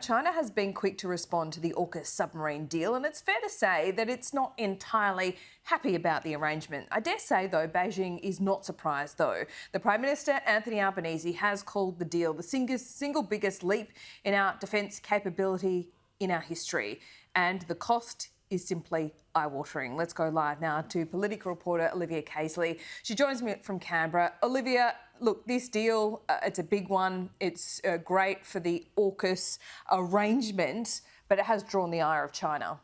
China has been quick to respond to the AUKUS submarine deal, and it's fair to say that it's not entirely happy about the arrangement. I dare say, though, Beijing is not surprised, though. The Prime Minister, Anthony Albanese, has called the deal the single biggest leap in our defence capability in our history, and the cost is simply eye-watering. Let's go live now to political reporter Olivia Casely. She joins me from Canberra. Olivia, look, this deal, it's a big one. It's great for the AUKUS arrangement, but it has drawn the ire of China.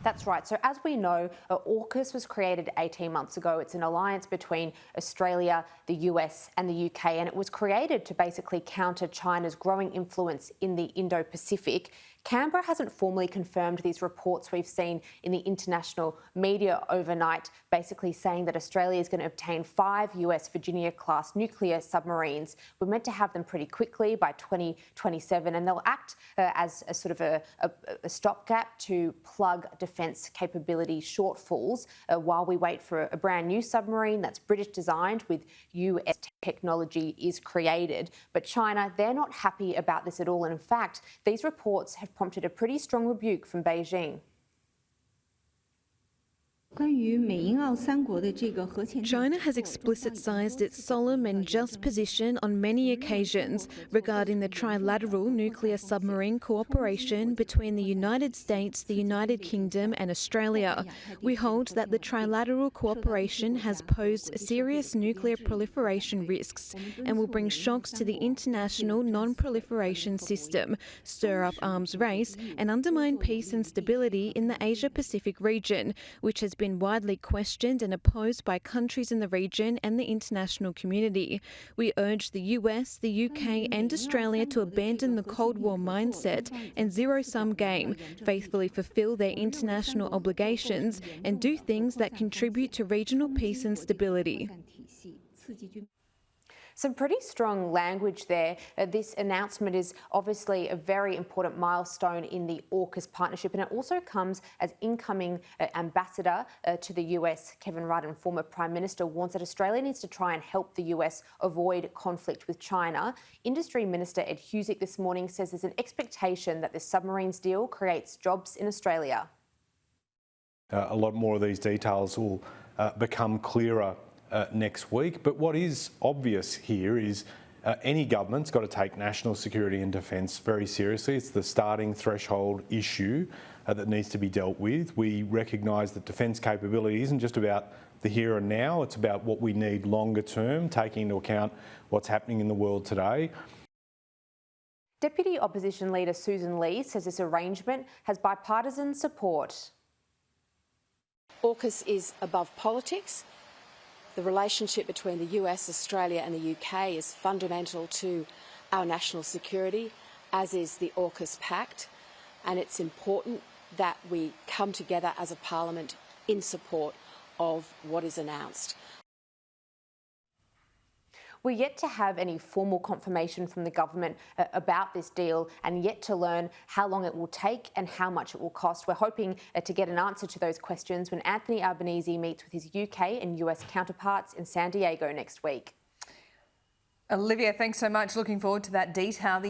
That's right. So as we know, AUKUS was created 18 months ago. It's an alliance between Australia, the US and the UK, and it was created to basically counter China's growing influence in the Indo-Pacific. Canberra hasn't formally confirmed these reports we've seen in the international media overnight, basically saying that Australia is going to obtain 5 US Virginia-class nuclear submarines. We're meant to have them pretty quickly by 2027, and they'll act as a sort of a stopgap to plug defence capability shortfalls while we wait for a brand new submarine that's British designed with US technology is created. But China, they're not happy about this at all. And in fact, these reports have prompted a pretty strong rebuke from Beijing. China has explicitised its solemn and just position on many occasions regarding the trilateral nuclear submarine cooperation between the United States, the United Kingdom and Australia. We hold that the trilateral cooperation has posed serious nuclear proliferation risks and will bring shocks to the international non-proliferation system, stir up arms race and undermine peace and stability in the Asia-Pacific region, which has been widely questioned and opposed by countries in the region and the international community. We urge the US, the UK and Australia to abandon the Cold War mindset and zero-sum game, faithfully fulfil their international obligations and do things that contribute to regional peace and stability. Some pretty strong language there. This announcement is obviously a very important milestone in the AUKUS partnership, and it also comes as incoming ambassador to the US, Kevin Rudd, and former Prime Minister, warns that Australia needs to try and help the US avoid conflict with China. Industry Minister Ed Husic this morning says there's an expectation that the submarines deal creates jobs in Australia. A lot more of these details will become clearer next week. But what is obvious here is any government's got to take national security and defence very seriously. It's the starting threshold issue that needs to be dealt with. We recognise that defence capability isn't just about the here and now, it's about what we need longer term, taking into account what's happening in the world today. Deputy Opposition Leader Susan Lee says this arrangement has bipartisan support. AUKUS is above politics. The relationship between the US, Australia and the UK is fundamental to our national security, as is the AUKUS Pact, and it's important that we come together as a parliament in support of what is announced. We're yet to have any formal confirmation from the government about this deal and yet to learn how long it will take and how much it will cost. We're hoping to get an answer to those questions when Anthony Albanese meets with his UK and US counterparts in San Diego next week. Olivia, thanks so much. Looking forward to that detail.